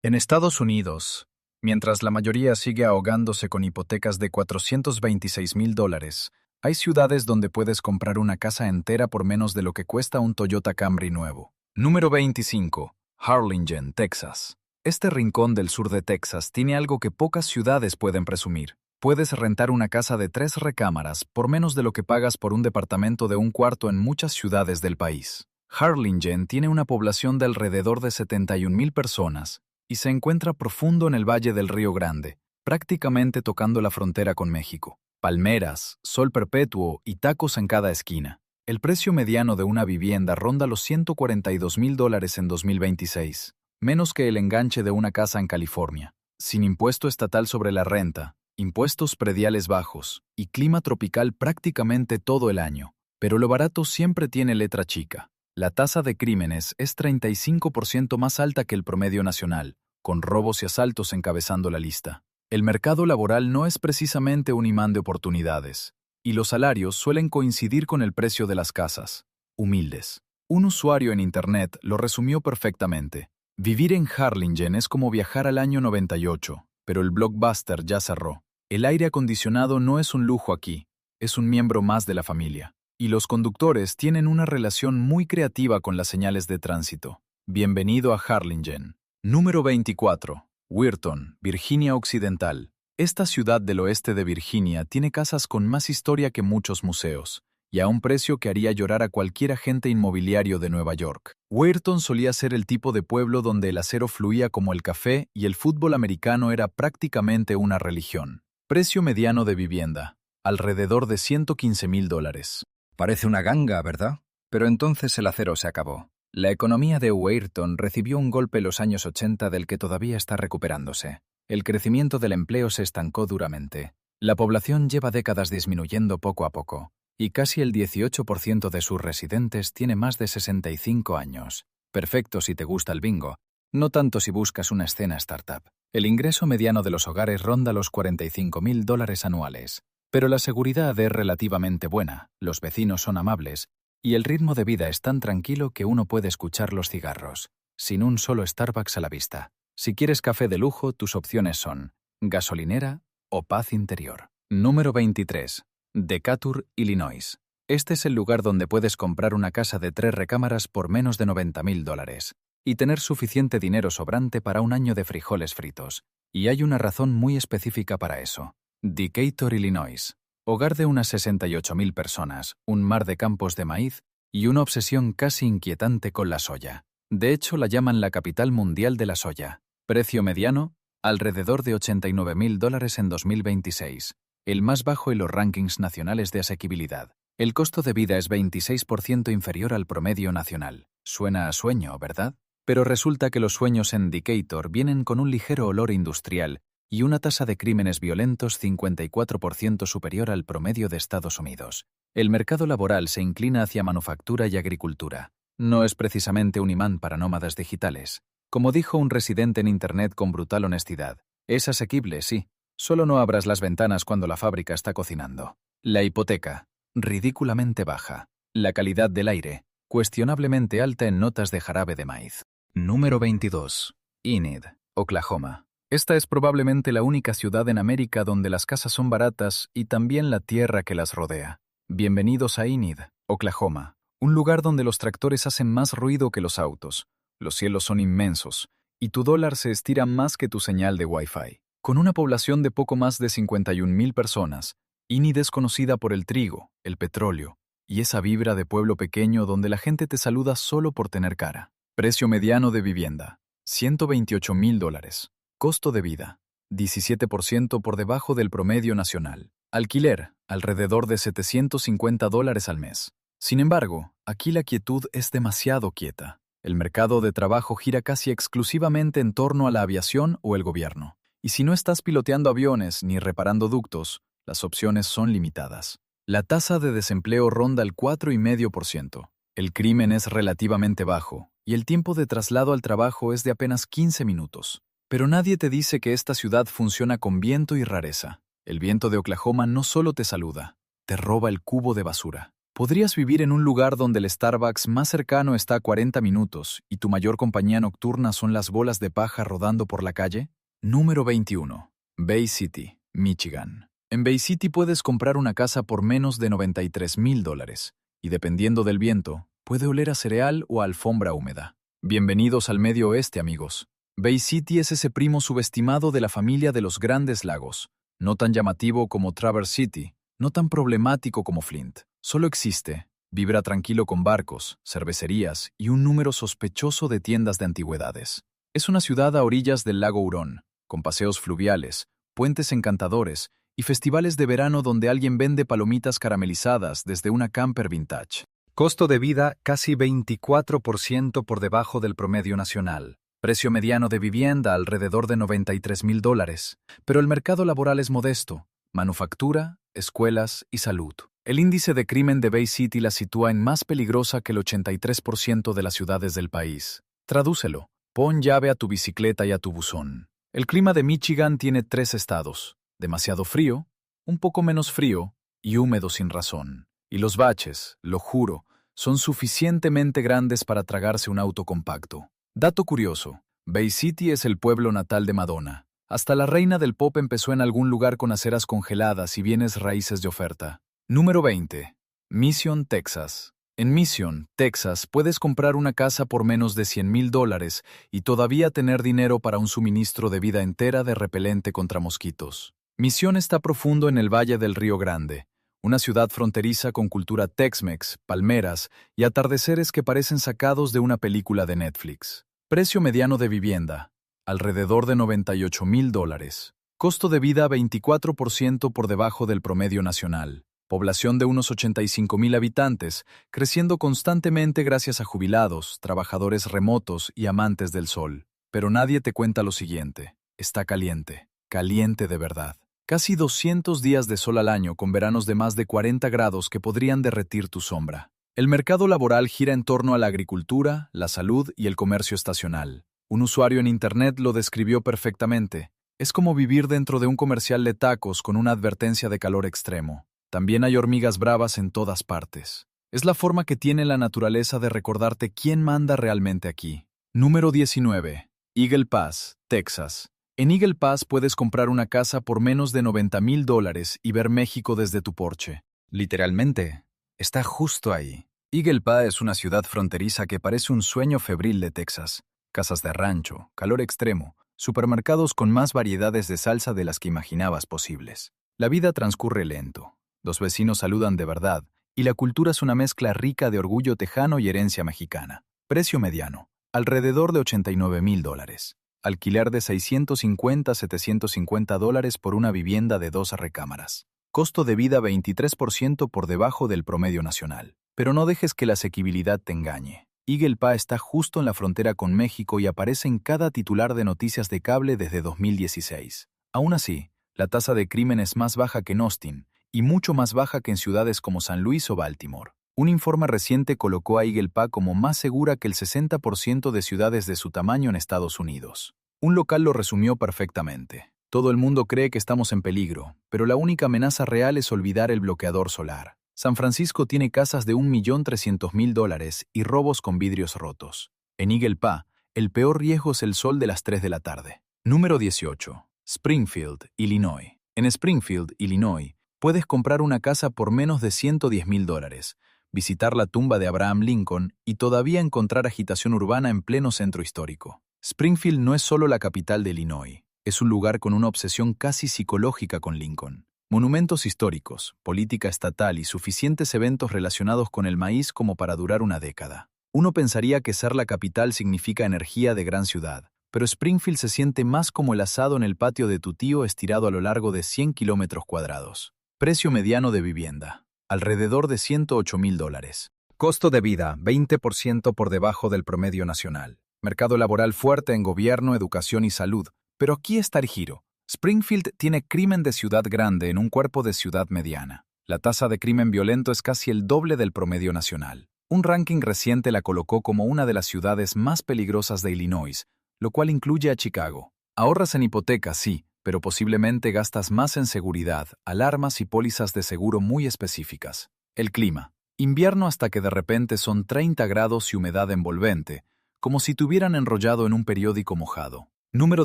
En Estados Unidos, mientras la mayoría sigue ahogándose con hipotecas de $426,000, hay ciudades donde puedes comprar una casa entera por menos de lo que cuesta un Toyota Camry nuevo. Número 25. Harlingen, Texas. Este rincón del sur de Texas tiene algo que pocas ciudades pueden presumir. Puedes rentar una casa de 3 recámaras por menos de lo que pagas por un departamento de un cuarto en muchas ciudades del país. Harlingen tiene una población de alrededor de 71,000 personas y se encuentra profundo en el Valle del Río Grande, prácticamente tocando la frontera con México. Palmeras, sol perpetuo y tacos en cada esquina. El precio mediano de una vivienda ronda los $142,000 en 2026, menos que el enganche de una casa en California, sin impuesto estatal sobre la renta, impuestos prediales bajos y clima tropical prácticamente todo el año. Pero lo barato siempre tiene letra chica. La tasa de crímenes es 35% más alta que el promedio nacional, con robos y asaltos encabezando la lista. El mercado laboral no es precisamente un imán de oportunidades, y los salarios suelen coincidir con el precio de las casas, humildes. Un usuario en Internet lo resumió perfectamente. Vivir en Harlingen es como viajar al año 98, pero el Blockbuster ya cerró. El aire acondicionado no es un lujo aquí, es un miembro más de la familia. Y los conductores tienen una relación muy creativa con las señales de tránsito. Bienvenido a Harlingen. Número 24. Weirton, Virginia Occidental. Esta ciudad del oeste de Virginia tiene casas con más historia que muchos museos, y a un precio que haría llorar a cualquier agente inmobiliario de Nueva York. Weirton solía ser el tipo de pueblo donde el acero fluía como el café y el fútbol americano era prácticamente una religión. Precio mediano de vivienda, alrededor de $115,000. Parece una ganga, ¿verdad? Pero entonces el acero se acabó. La economía de Weirton recibió un golpe en los años 80 del que todavía está recuperándose. El crecimiento del empleo se estancó duramente. La población lleva décadas disminuyendo poco a poco, y casi el 18% de sus residentes tiene más de 65 años. Perfecto si te gusta el bingo, no tanto si buscas una escena startup. El ingreso mediano de los hogares ronda los $45,000 anuales. Pero la seguridad es relativamente buena, los vecinos son amables, y el ritmo de vida es tan tranquilo que uno puede escuchar los cigarros, sin un solo Starbucks a la vista. Si quieres café de lujo, tus opciones son gasolinera o paz interior. Número 23. Decatur, Illinois. Este es el lugar donde puedes comprar una casa de 3 recámaras por menos de $90,000 y tener suficiente dinero sobrante para un año de frijoles fritos. Y hay una razón muy específica para eso. Decatur, Illinois, hogar de unas 68,000 personas, un mar de campos de maíz y una obsesión casi inquietante con la soya. De hecho, la llaman la capital mundial de la soya. Precio mediano, alrededor de $89,000 en 2026, el más bajo en los rankings nacionales de asequibilidad. El costo de vida es 26% inferior al promedio nacional. Suena a sueño, ¿verdad? Pero resulta que los sueños en Decatur vienen con un ligero olor industrial y una tasa de crímenes violentos 54% superior al promedio de Estados Unidos. El mercado laboral se inclina hacia manufactura y agricultura. No es precisamente un imán para nómadas digitales. Como dijo un residente en Internet con brutal honestidad, es asequible, sí, solo no abras las ventanas cuando la fábrica está cocinando. La hipoteca, ridículamente baja. La calidad del aire, cuestionablemente alta en notas de jarabe de maíz. Número 22. Enid, Oklahoma. Esta es probablemente la única ciudad en América donde las casas son baratas y también la tierra que las rodea. Bienvenidos a Enid, Oklahoma, un lugar donde los tractores hacen más ruido que los autos, los cielos son inmensos y tu dólar se estira más que tu señal de Wi-Fi. Con una población de poco más de 51,000 personas, Enid es conocida por el trigo, el petróleo y esa vibra de pueblo pequeño donde la gente te saluda solo por tener cara. Precio mediano de vivienda, $128,000. Costo de vida, 17% por debajo del promedio nacional. Alquiler, alrededor de $750 al mes. Sin embargo, aquí la quietud es demasiado quieta. El mercado de trabajo gira casi exclusivamente en torno a la aviación o el gobierno. Y si no estás piloteando aviones ni reparando ductos, las opciones son limitadas. La tasa de desempleo ronda el 4,5%. El crimen es relativamente bajo, y el tiempo de traslado al trabajo es de apenas 15 minutos. Pero nadie te dice que esta ciudad funciona con viento y rareza. El viento de Oklahoma no solo te saluda, te roba el cubo de basura. ¿Podrías vivir en un lugar donde el Starbucks más cercano está a 40 minutos y tu mayor compañía nocturna son las bolas de paja rodando por la calle? Número 21. Bay City, Michigan. En Bay City puedes comprar una casa por menos de $93,000 y dependiendo del viento, puede oler a cereal o a alfombra húmeda. Bienvenidos al Medio Oeste, amigos. Bay City es ese primo subestimado de la familia de los Grandes Lagos, no tan llamativo como Traverse City, no tan problemático como Flint. Solo existe, vibra tranquilo con barcos, cervecerías y un número sospechoso de tiendas de antigüedades. Es una ciudad a orillas del lago Hurón, con paseos fluviales, puentes encantadores y festivales de verano donde alguien vende palomitas caramelizadas desde una camper vintage. Costo de vida casi 24% por debajo del promedio nacional. Precio mediano de vivienda alrededor de $93,000. Pero el mercado laboral es modesto. Manufactura, escuelas y salud. El índice de crimen de Bay City la sitúa en más peligrosa que el 83% de las ciudades del país. Tradúcelo. Pon llave a tu bicicleta y a tu buzón. El clima de Michigan tiene 3 estados. Demasiado frío, un poco menos frío y húmedo sin razón. Y los baches, lo juro, son suficientemente grandes para tragarse un auto compacto. Dato curioso, Bay City es el pueblo natal de Madonna. Hasta la reina del pop empezó en algún lugar con aceras congeladas y bienes raíces de oferta. Número 20. Mission, Texas. En Mission, Texas, puedes comprar una casa por menos de $100,000 y todavía tener dinero para un suministro de vida entera de repelente contra mosquitos. Mission está profundo en el Valle del Río Grande, una ciudad fronteriza con cultura Tex-Mex, palmeras y atardeceres que parecen sacados de una película de Netflix. Precio mediano de vivienda, alrededor de $98,000. Costo de vida 24% por debajo del promedio nacional. Población de unos 85,000 habitantes, creciendo constantemente gracias a jubilados, trabajadores remotos y amantes del sol. Pero nadie te cuenta lo siguiente. Está caliente, caliente de verdad. Casi 200 días de sol al año con veranos de más de 40 grados que podrían derretir tu sombra. El mercado laboral gira en torno a la agricultura, la salud y el comercio estacional. Un usuario en Internet lo describió perfectamente. Es como vivir dentro de un comercial de tacos con una advertencia de calor extremo. También hay hormigas bravas en todas partes. Es la forma que tiene la naturaleza de recordarte quién manda realmente aquí. Número 19. Eagle Pass, Texas. En Eagle Pass puedes comprar una casa por menos de $90,000 y ver México desde tu porche. Literalmente, está justo ahí. Eagle Pass es una ciudad fronteriza que parece un sueño febril de Texas. Casas de rancho, calor extremo, supermercados con más variedades de salsa de las que imaginabas posibles. La vida transcurre lento. Los vecinos saludan de verdad, y la cultura es una mezcla rica de orgullo tejano y herencia mexicana. Precio mediano, alrededor de $89,000. Alquiler de $650 a $750 por una vivienda de 2 recámaras. Costo de vida 23% por debajo del promedio nacional. Pero no dejes que la asequibilidad te engañe. Eagle Pass está justo en la frontera con México y aparece en cada titular de noticias de cable desde 2016. Aún así, la tasa de crimen es más baja que en Austin, y mucho más baja que en ciudades como San Luis o Baltimore. Un informe reciente colocó a Eagle Pass como más segura que el 60% de ciudades de su tamaño en Estados Unidos. Un local lo resumió perfectamente. Todo el mundo cree que estamos en peligro, pero la única amenaza real es olvidar el bloqueador solar. San Francisco tiene casas de $1,300,000 y robos con vidrios rotos. En Eagle Pass, el peor riesgo es el sol de las 3 de la tarde. Número 18. Springfield, Illinois. En Springfield, Illinois, puedes comprar una casa por menos de $110,000, visitar la tumba de Abraham Lincoln y todavía encontrar agitación urbana en pleno centro histórico. Springfield no es solo la capital de Illinois, es un lugar con una obsesión casi psicológica con Lincoln. Monumentos históricos, política estatal y suficientes eventos relacionados con el maíz como para durar una década. Uno pensaría que ser la capital significa energía de gran ciudad, pero Springfield se siente más como el asado en el patio de tu tío estirado a lo largo de 100 kilómetros cuadrados. Precio mediano de vivienda, alrededor de $108,000. Costo de vida, 20% por debajo del promedio nacional. Mercado laboral fuerte en gobierno, educación y salud. Pero aquí está el giro. Springfield tiene crimen de ciudad grande en un cuerpo de ciudad mediana. La tasa de crimen violento es casi el doble del promedio nacional. Un ranking reciente la colocó como una de las ciudades más peligrosas de Illinois, lo cual incluye a Chicago. Ahorras en hipotecas, sí, pero posiblemente gastas más en seguridad, alarmas y pólizas de seguro muy específicas. El clima. Invierno hasta que de repente son 30 grados y humedad envolvente, como si te hubieran enrollado en un periódico mojado. Número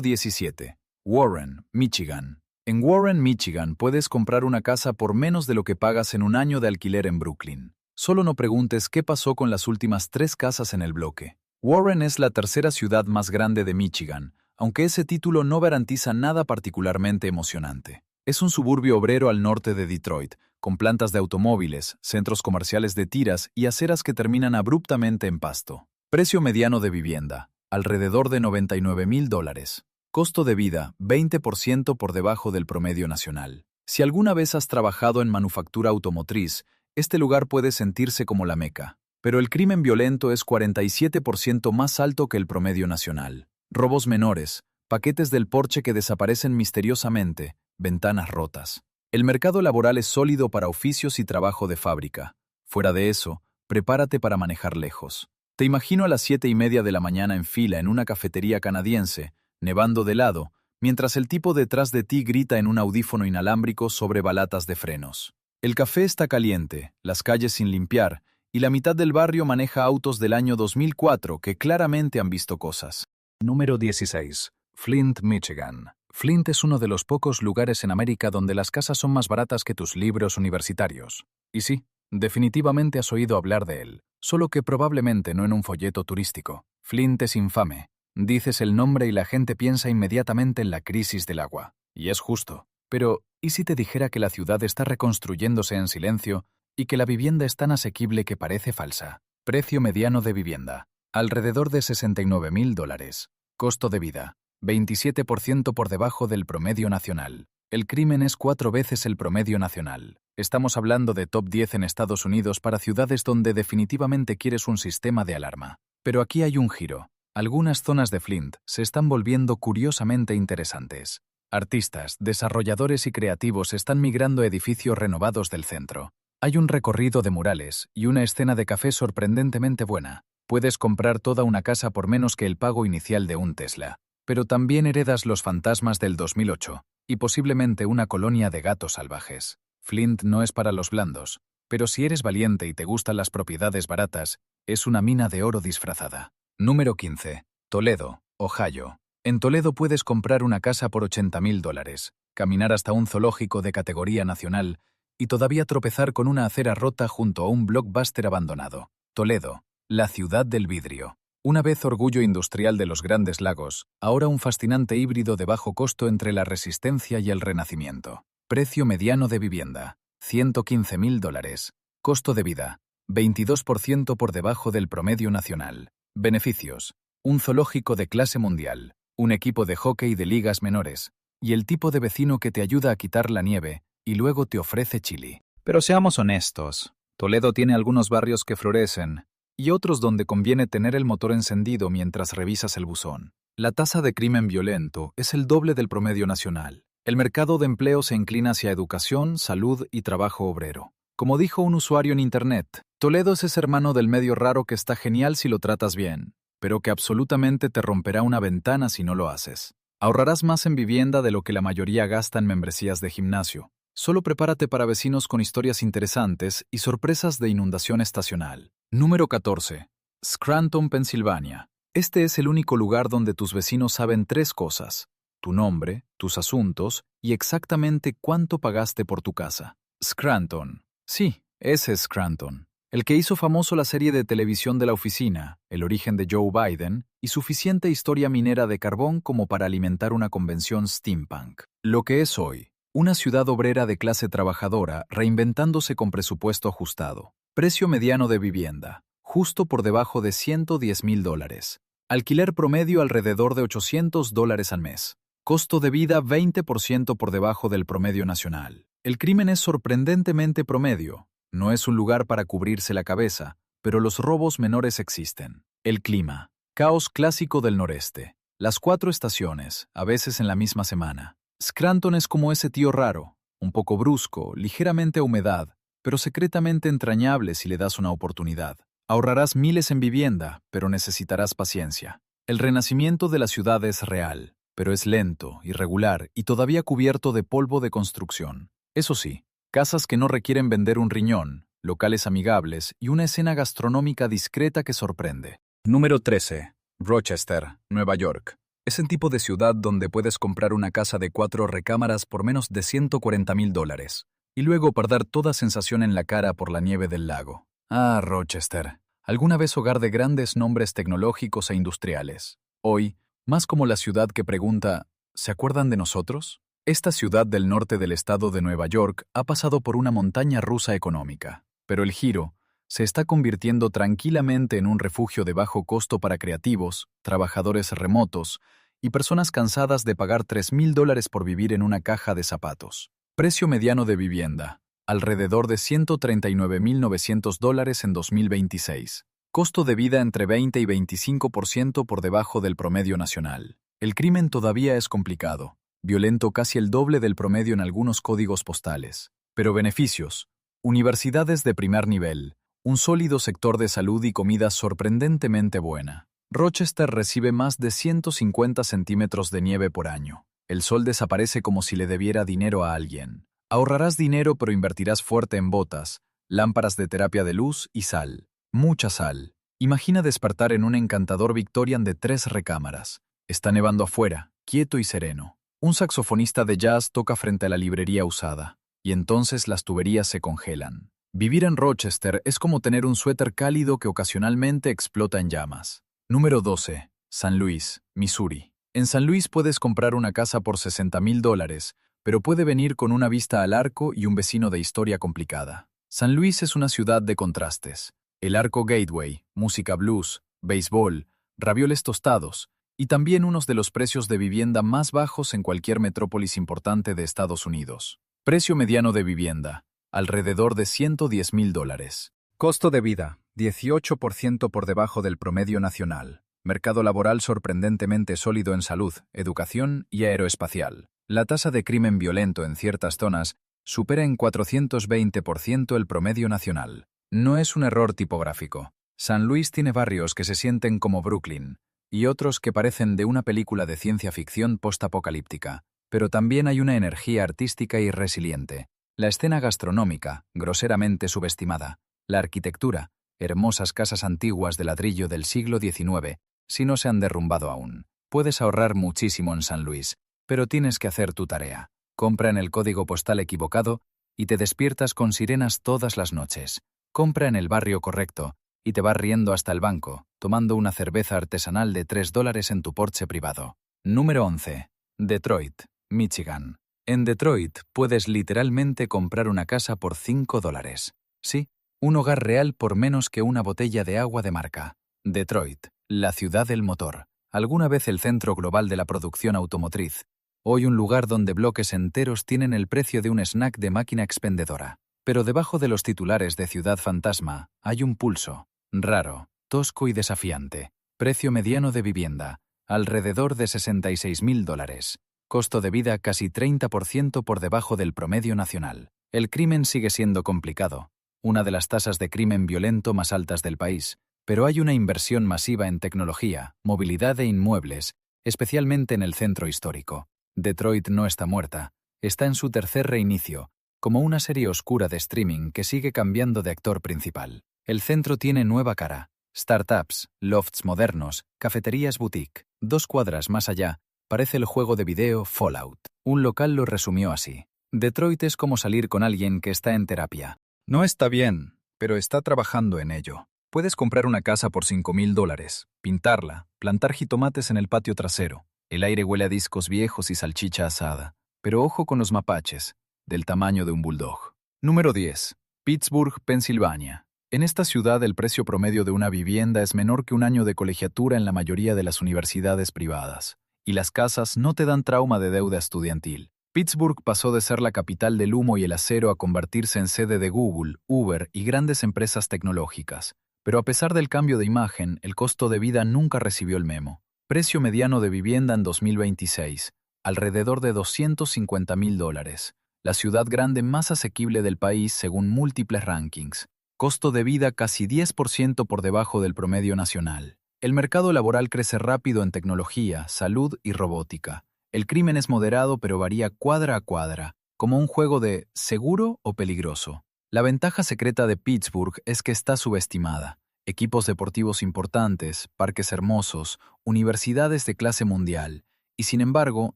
17. Warren, Michigan. En Warren, Michigan, puedes comprar una casa por menos de lo que pagas en un año de alquiler en Brooklyn. Solo no preguntes qué pasó con las últimas 3 casas en el bloque. Warren es la tercera ciudad más grande de Michigan, aunque ese título no garantiza nada particularmente emocionante. Es un suburbio obrero al norte de Detroit, con plantas de automóviles, centros comerciales de tiras y aceras que terminan abruptamente en pasto. Precio mediano de vivienda, alrededor de $99,000. Costo de vida, 20% por debajo del promedio nacional. Si alguna vez has trabajado en manufactura automotriz, este lugar puede sentirse como la Meca. Pero el crimen violento es 47% más alto que el promedio nacional. Robos menores, paquetes del porche que desaparecen misteriosamente, ventanas rotas. El mercado laboral es sólido para oficios y trabajo de fábrica. Fuera de eso, prepárate para manejar lejos. Te imagino a las 7:30 de la mañana en fila en una cafetería canadiense, nevando de lado, mientras el tipo detrás de ti grita en un audífono inalámbrico sobre balatas de frenos. El café está caliente, las calles sin limpiar, y la mitad del barrio maneja autos del año 2004 que claramente han visto cosas. Número 16. Flint, Michigan. Flint es uno de los pocos lugares en América donde las casas son más baratas que tus libros universitarios. Y sí, definitivamente has oído hablar de él, solo que probablemente no en un folleto turístico. Flint es infame. Dices el nombre y la gente piensa inmediatamente en la crisis del agua. Y es justo. Pero, ¿y si te dijera que la ciudad está reconstruyéndose en silencio y que la vivienda es tan asequible que parece falsa? Precio mediano de vivienda, alrededor de $69,000. Costo de vida, 27% por debajo del promedio nacional. El crimen es 4 veces el promedio nacional. Estamos hablando de top 10 en Estados Unidos para ciudades donde definitivamente quieres un sistema de alarma. Pero aquí hay un giro. Algunas zonas de Flint se están volviendo curiosamente interesantes. Artistas, desarrolladores y creativos están migrando a edificios renovados del centro. Hay un recorrido de murales y una escena de café sorprendentemente buena. Puedes comprar toda una casa por menos que el pago inicial de un Tesla. Pero también heredas los fantasmas del 2008 y posiblemente una colonia de gatos salvajes. Flint no es para los blandos, pero si eres valiente y te gustan las propiedades baratas, es una mina de oro disfrazada. Número 15. Toledo, Ohio. En Toledo puedes comprar una casa por $80,000, caminar hasta un zoológico de categoría nacional y todavía tropezar con una acera rota junto a un blockbuster abandonado. Toledo, la ciudad del vidrio. Una vez orgullo industrial de los Grandes Lagos, ahora un fascinante híbrido de bajo costo entre la resistencia y el renacimiento. Precio mediano de vivienda, $115,000. Costo de vida, 22% por debajo del promedio nacional. Beneficios, un zoológico de clase mundial, un equipo de hockey de ligas menores, y el tipo de vecino que te ayuda a quitar la nieve y luego te ofrece chili. Pero seamos honestos, Toledo tiene algunos barrios que florecen, y otros donde conviene tener el motor encendido mientras revisas el buzón. La tasa de crimen violento es el doble del promedio nacional. El mercado de empleo se inclina hacia educación, salud y trabajo obrero. Como dijo un usuario en Internet, Toledo es ese hermano del medio raro que está genial si lo tratas bien, pero que absolutamente te romperá una ventana si no lo haces. Ahorrarás más en vivienda de lo que la mayoría gasta en membresías de gimnasio. Solo prepárate para vecinos con historias interesantes y sorpresas de inundación estacional. Número 14. Scranton, Pensilvania. Este es el único lugar donde tus vecinos saben 3 cosas: tu nombre, tus asuntos y exactamente cuánto pagaste por tu casa. Scranton. Sí, ese es Scranton. El que hizo famoso la serie de televisión de La Oficina, El origen de Joe Biden, y suficiente historia minera de carbón como para alimentar una convención steampunk. Lo que es hoy, una ciudad obrera de clase trabajadora reinventándose con presupuesto ajustado. Precio mediano de vivienda, justo por debajo de $110,000. Alquiler promedio alrededor de $800 al mes. Costo de vida 20% por debajo del promedio nacional. El crimen es sorprendentemente promedio. No es un lugar para cubrirse la cabeza, pero los robos menores existen. El clima. Caos clásico del noreste. Las 4 estaciones, a veces en la misma semana. Scranton es como ese tío raro, un poco brusco, ligeramente a humedad, pero secretamente entrañable si le das una oportunidad. Ahorrarás miles en vivienda, pero necesitarás paciencia. El renacimiento de la ciudad es real, pero es lento, irregular y todavía cubierto de polvo de construcción. Eso sí, casas que no requieren vender un riñón, locales amigables y una escena gastronómica discreta que sorprende. Número 13. Rochester, Nueva York. Es el tipo de ciudad donde puedes comprar una casa de 4 recámaras por menos de $140,000 y luego perder toda sensación en la cara por la nieve del lago. Ah, Rochester. Alguna vez hogar de grandes nombres tecnológicos e industriales. Hoy, más como la ciudad que pregunta, ¿se acuerdan de nosotros? Esta ciudad del norte del estado de Nueva York ha pasado por una montaña rusa económica, pero el giro se está convirtiendo tranquilamente en un refugio de bajo costo para creativos, trabajadores remotos y personas cansadas de pagar $3,000 por vivir en una caja de zapatos. Precio mediano de vivienda, alrededor de $139,900 en 2026. Costo de vida entre 20 y 25% por debajo del promedio nacional. El crimen todavía es complicado, violento casi el doble del promedio en algunos códigos postales. Pero beneficios, universidades de primer nivel, un sólido sector de salud y comida sorprendentemente buena. Rochester recibe más de 150 centímetros de nieve por año. El sol desaparece como si le debiera dinero a alguien. Ahorrarás dinero pero invertirás fuerte en botas, lámparas de terapia de luz y sal. Mucha sal. Imagina despertar en un encantador Victorian de 3 recámaras. Está nevando afuera, quieto y sereno. Un saxofonista de jazz toca frente a la librería usada, y entonces las tuberías se congelan. Vivir en Rochester es como tener un suéter cálido que ocasionalmente explota en llamas. Número 12. San Luis, Missouri. En San Luis puedes comprar una casa por $60,000, pero puede venir con una vista al arco y un vecino de historia complicada. San Luis es una ciudad de contrastes. El Arco Gateway, música blues, béisbol, ravioles tostados, y también unos de los precios de vivienda más bajos en cualquier metrópolis importante de Estados Unidos. Precio mediano de vivienda, alrededor de $110,000. Costo de vida, 18% por debajo del promedio nacional. Mercado laboral sorprendentemente sólido en salud, educación y aeroespacial. La tasa de crimen violento en ciertas zonas supera en 420% el promedio nacional. No es un error tipográfico. San Luis tiene barrios que se sienten como Brooklyn y otros que parecen de una película de ciencia ficción postapocalíptica, pero también hay una energía artística y resiliente. La escena gastronómica, groseramente subestimada. La arquitectura, hermosas casas antiguas de ladrillo del siglo XIX, si no se han derrumbado aún. Puedes ahorrar muchísimo en San Luis, pero tienes que hacer tu tarea. Compra en el código postal equivocado y te despiertas con sirenas todas las noches. Compra en el barrio correcto y te vas riendo hasta el banco, tomando una cerveza artesanal de $3 en tu porche privado. Número 11. Detroit, Michigan. En Detroit puedes literalmente comprar una casa por $5. Sí, un hogar real por menos que una botella de agua de marca. Detroit, la ciudad del motor. Alguna vez el centro global de la producción automotriz. Hoy un lugar donde bloques enteros tienen el precio de un snack de máquina expendedora. Pero debajo de los titulares de Ciudad Fantasma hay un pulso. Raro, tosco y desafiante. Precio mediano de vivienda, alrededor de $66,000. Costo de vida casi 30% por debajo del promedio nacional. El crimen sigue siendo complicado. Una de las tasas de crimen violento más altas del país. Pero hay una inversión masiva en tecnología, movilidad e inmuebles, especialmente en el centro histórico. Detroit no está muerta. Está en su tercer reinicio, como una serie oscura de streaming que sigue cambiando de actor principal. El centro tiene nueva cara. Startups, lofts modernos, cafeterías boutique. 2 cuadras más allá, parece el juego de video Fallout. Un local lo resumió así. Detroit es como salir con alguien que está en terapia. No está bien, pero está trabajando en ello. Puedes comprar una casa por $5,000, pintarla, plantar jitomates en el patio trasero. El aire huele a discos viejos y salchicha asada. Pero ojo con los mapaches, del tamaño de un bulldog. Número 10. Pittsburgh, Pensilvania. En esta ciudad el precio promedio de una vivienda es menor que un año de colegiatura en la mayoría de las universidades privadas. Y las casas no te dan trauma de deuda estudiantil. Pittsburgh pasó de ser la capital del humo y el acero a convertirse en sede de Google, Uber y grandes empresas tecnológicas. Pero a pesar del cambio de imagen, el costo de vida nunca recibió el memo. Precio mediano de vivienda en 2026, alrededor de $250,000. La ciudad grande más asequible del país según múltiples rankings. Costo de vida casi 10% por debajo del promedio nacional. El mercado laboral crece rápido en tecnología, salud y robótica. El crimen es moderado pero varía cuadra a cuadra, como un juego de ¿seguro o peligroso? La ventaja secreta de Pittsburgh es que está subestimada. Equipos deportivos importantes, parques hermosos, universidades de clase mundial. Y sin embargo,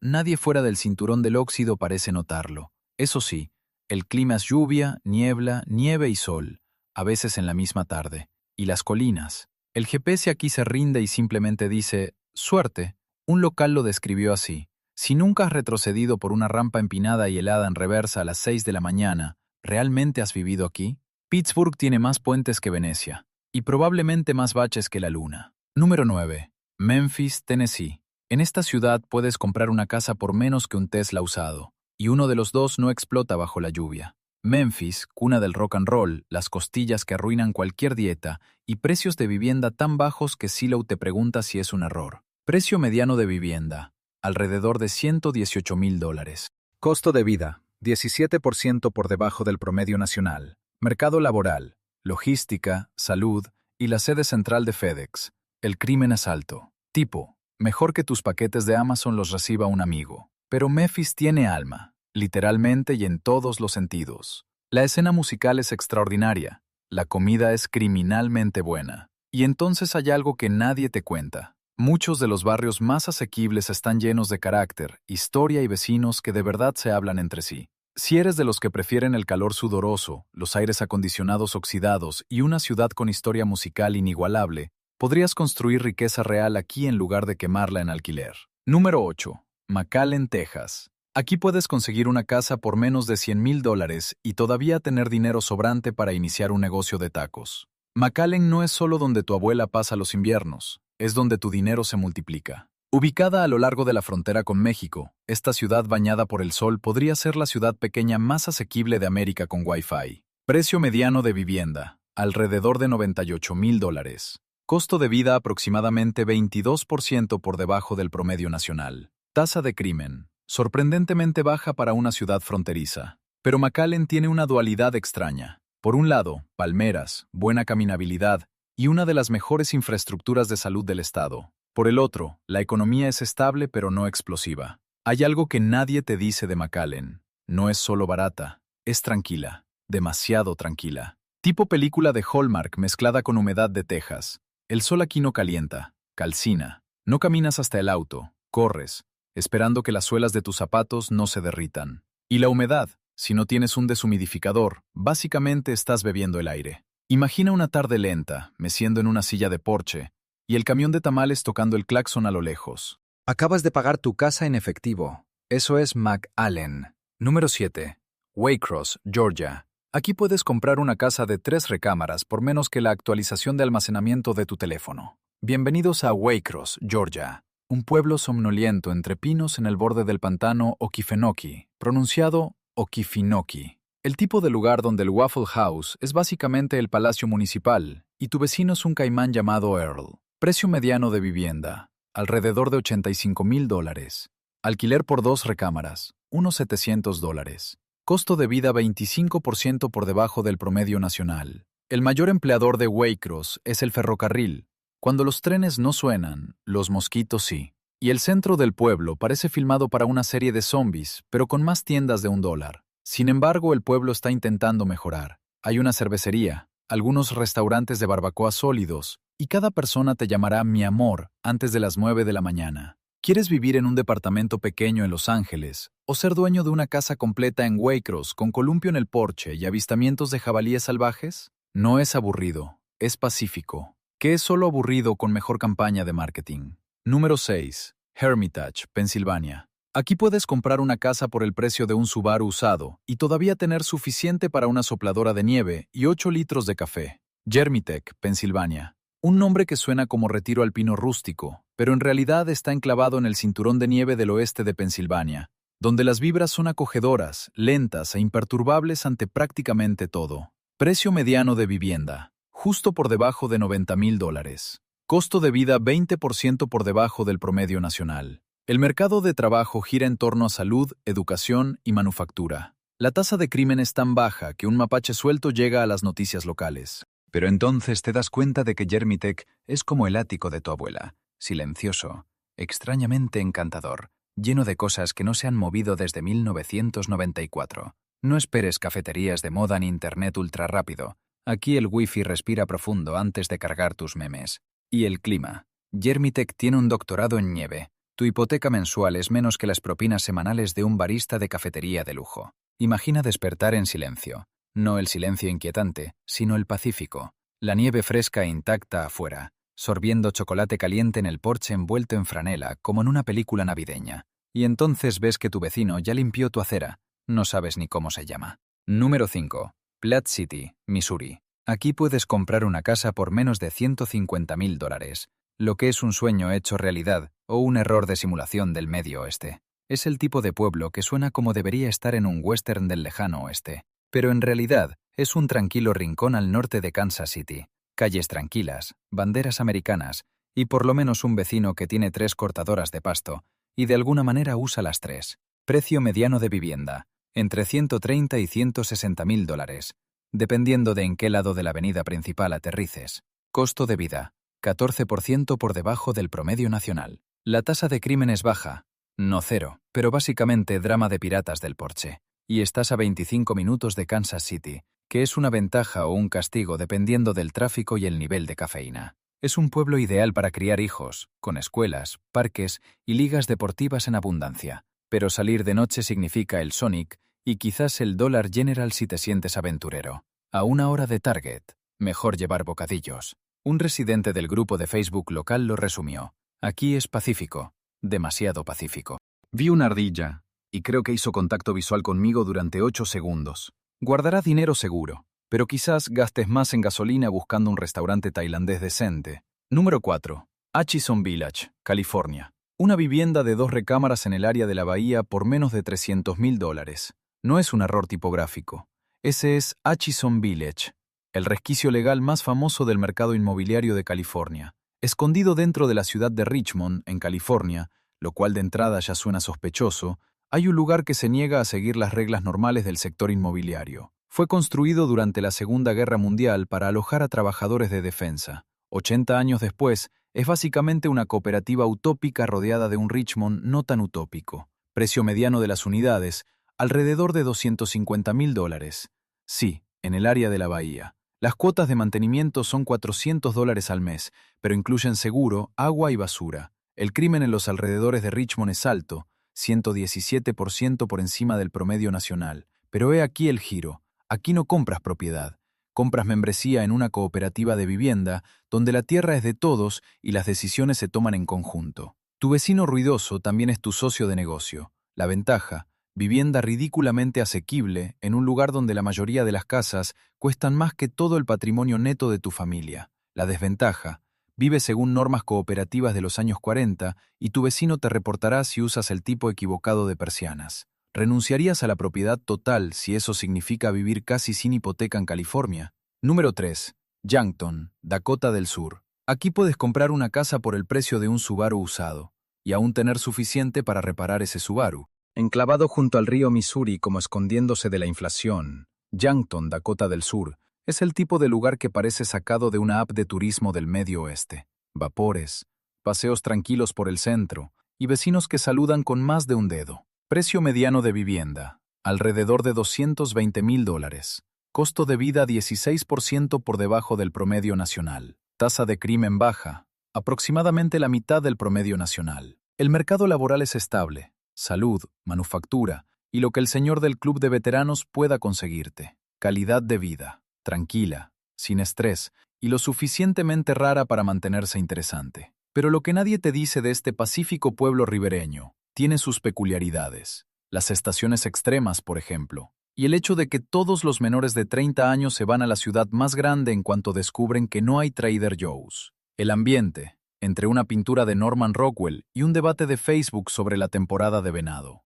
nadie fuera del cinturón del óxido parece notarlo. Eso sí, el clima es lluvia, niebla, nieve y sol, a veces en la misma tarde. Y las colinas. El GPS aquí se rinde y simplemente dice, suerte. Un local lo describió así. Si nunca has retrocedido por una rampa empinada y helada en reversa a las 6 de la mañana, ¿realmente has vivido aquí? Pittsburgh tiene más puentes que Venecia, y probablemente más baches que la luna. Número 9. Memphis, Tennessee. En esta ciudad puedes comprar una casa por menos que un Tesla usado, y uno de los dos no explota bajo la lluvia. Memphis, cuna del rock and roll, las costillas que arruinan cualquier dieta, y precios de vivienda tan bajos que Silo te pregunta si es un error. Precio mediano de vivienda, alrededor de $118,000. Costo de vida, 17% por debajo del promedio nacional. Mercado laboral, logística, salud y la sede central de FedEx. El crimen es alto. Tipo, mejor que tus paquetes de Amazon los reciba un amigo. Pero Memphis tiene alma, literalmente y en todos los sentidos. La escena musical es extraordinaria, la comida es criminalmente buena. Y entonces hay algo que nadie te cuenta. Muchos de los barrios más asequibles están llenos de carácter, historia y vecinos que de verdad se hablan entre sí. Si eres de los que prefieren el calor sudoroso, los aires acondicionados oxidados y una ciudad con historia musical inigualable, podrías construir riqueza real aquí en lugar de quemarla en alquiler. Número 8. McAllen, Texas. Aquí puedes conseguir una casa por menos de $100,000 y todavía tener dinero sobrante para iniciar un negocio de tacos. McAllen no es solo donde tu abuela pasa los inviernos, es donde tu dinero se multiplica. Ubicada a lo largo de la frontera con México, esta ciudad bañada por el sol podría ser la ciudad pequeña más asequible de América con Wi-Fi. Precio mediano de vivienda, alrededor de $98,000. Costo de vida aproximadamente 22% por debajo del promedio nacional. Tasa de crimen, sorprendentemente baja para una ciudad fronteriza. Pero McAllen tiene una dualidad extraña. Por un lado, palmeras, buena caminabilidad y una de las mejores infraestructuras de salud del estado. Por el otro, la economía es estable pero no explosiva. Hay algo que nadie te dice de McAllen. No es solo barata, es tranquila, demasiado tranquila. Tipo película de Hallmark mezclada con humedad de Texas. El sol aquí no calienta, calcina. No caminas hasta el auto, corres, esperando que las suelas de tus zapatos no se derritan. Y la humedad, si no tienes un deshumidificador, básicamente estás bebiendo el aire. Imagina una tarde lenta, meciendo en una silla de porche, y el camión de tamales tocando el claxon a lo lejos. Acabas de pagar tu casa en efectivo. Eso es McAllen. Número 7. Waycross, Georgia. Aquí puedes comprar una casa de 3 recámaras por menos que la actualización de almacenamiento de tu teléfono. Bienvenidos a Waycross, Georgia, un pueblo somnoliento entre pinos en el borde del pantano Okefenokee, pronunciado Okefenokee. El tipo de lugar donde el Waffle House es básicamente el palacio municipal y tu vecino es un caimán llamado Earl. Precio mediano de vivienda, alrededor de $85,000. Alquiler por 2 recámaras, unos $700. Costo de vida 25% por debajo del promedio nacional. El mayor empleador de Waycross es el ferrocarril. Cuando los trenes no suenan, los mosquitos sí. Y el centro del pueblo parece filmado para una serie de zombies, pero con más tiendas de $1. Sin embargo, el pueblo está intentando mejorar. Hay una cervecería, algunos restaurantes de barbacoa sólidos, y cada persona te llamará mi amor antes de las 9 de la mañana. ¿Quieres vivir en un departamento pequeño en Los Ángeles o ser dueño de una casa completa en Waycross con columpio en el porche y avistamientos de jabalíes salvajes? No es aburrido, es pacífico. ¿Qué es solo aburrido con mejor campaña de marketing? Número 6. Hermitage, Pensilvania. Aquí puedes comprar una casa por el precio de un Subaru usado y todavía tener suficiente para una sopladora de nieve y 8 litros de café. Hermitage, Pensilvania. Un nombre que suena como retiro alpino rústico, pero en realidad está enclavado en el cinturón de nieve del oeste de Pensilvania, donde las vibras son acogedoras, lentas e imperturbables ante prácticamente todo. Precio mediano de vivienda, justo por debajo de $90,000. Costo de vida 20% por debajo del promedio nacional. El mercado de trabajo gira en torno a salud, educación y manufactura. La tasa de crimen es tan baja que un mapache suelto llega a las noticias locales. Pero entonces te das cuenta de que Hermitage es como el ático de tu abuela, silencioso, extrañamente encantador, lleno de cosas que no se han movido desde 1994. No esperes cafeterías de moda ni internet ultra rápido. Aquí el wifi respira profundo antes de cargar tus memes. Y el clima. Germitec tiene un doctorado en nieve. Tu hipoteca mensual es menos que las propinas semanales de un barista de cafetería de lujo. Imagina despertar en silencio. No el silencio inquietante, sino el pacífico. La nieve fresca e intacta afuera, sorbiendo chocolate caliente en el porche envuelto en franela, como en una película navideña. Y entonces ves que tu vecino ya limpió tu acera. No sabes ni cómo se llama. Número 5. Platte City, Missouri. Aquí puedes comprar una casa por menos de $150,000, lo que es un sueño hecho realidad o un error de simulación del Medio Oeste. Es el tipo de pueblo que suena como debería estar en un western del lejano oeste, pero en realidad es un tranquilo rincón al norte de Kansas City. Calles tranquilas, banderas americanas y por lo menos un vecino que tiene 3 cortadoras de pasto y de alguna manera usa las 3. Precio mediano de vivienda, entre $130 y $160,000, dependiendo de en qué lado de la avenida principal aterrices. Costo de vida, 14% por debajo del promedio nacional. La tasa de crimen es baja, no cero, pero básicamente drama de piratas del porche. Y estás a 25 minutos de Kansas City, que es una ventaja o un castigo dependiendo del tráfico y el nivel de cafeína. Es un pueblo ideal para criar hijos, con escuelas, parques y ligas deportivas en abundancia. Pero salir de noche significa el Sonic y quizás el Dollar General si te sientes aventurero. A 1 hora de Target, mejor llevar bocadillos. Un residente del grupo de Facebook local lo resumió. Aquí es pacífico, demasiado pacífico. Vi una ardilla, y creo que hizo contacto visual conmigo durante 8 segundos. Guardarás dinero seguro, pero quizás gastes más en gasolina buscando un restaurante tailandés decente. Número 4. Atchison Village, California. Una vivienda de 2 recámaras en el área de la bahía por menos de $300,000. No es un error tipográfico. Ese es Atchison Village, el resquicio legal más famoso del mercado inmobiliario de California. Escondido dentro de la ciudad de Richmond, en California, lo cual de entrada ya suena sospechoso, hay un lugar que se niega a seguir las reglas normales del sector inmobiliario. Fue construido durante la Segunda Guerra Mundial para alojar a trabajadores de defensa. 80 años después, es básicamente una cooperativa utópica rodeada de un Richmond no tan utópico. Precio mediano de las unidades, alrededor de $250,000. Sí, en el área de la bahía. Las cuotas de mantenimiento son $400 al mes, pero incluyen seguro, agua y basura. El crimen en los alrededores de Richmond es alto, 117% por encima del promedio nacional. Pero he aquí el giro. Aquí no compras propiedad. Compras membresía en una cooperativa de vivienda donde la tierra es de todos y las decisiones se toman en conjunto. Tu vecino ruidoso también es tu socio de negocio. La ventaja, vivienda ridículamente asequible en un lugar donde la mayoría de las casas cuestan más que todo el patrimonio neto de tu familia. La desventaja, vive según normas cooperativas de los años 40 y tu vecino te reportará si usas el tipo equivocado de persianas. ¿Renunciarías a la propiedad total si eso significa vivir casi sin hipoteca en California? Número 3. Yankton, Dakota del Sur. Aquí puedes comprar una casa por el precio de un Subaru usado, y aún tener suficiente para reparar ese Subaru. Enclavado junto al río Missouri como escondiéndose de la inflación, Yankton, Dakota del Sur, es el tipo de lugar que parece sacado de una app de turismo del Medio Oeste. Vapores, paseos tranquilos por el centro, y vecinos que saludan con más de un dedo. Precio mediano de vivienda, alrededor de $220,000. Costo de vida 16% por debajo del promedio nacional. Tasa de crimen baja, aproximadamente la mitad del promedio nacional. El mercado laboral es estable, salud, manufactura y lo que el señor del club de veteranos pueda conseguirte. Calidad de vida, tranquila, sin estrés y lo suficientemente rara para mantenerse interesante. Pero lo que nadie te dice de este pacífico pueblo ribereño tiene sus peculiaridades. Las estaciones extremas, por ejemplo, y el hecho de que todos los menores de 30 años se van a la ciudad más grande en cuanto descubren que no hay Trader Joe's. El ambiente, entre una pintura de Norman Rockwell y un debate de Facebook sobre la temporada de venado.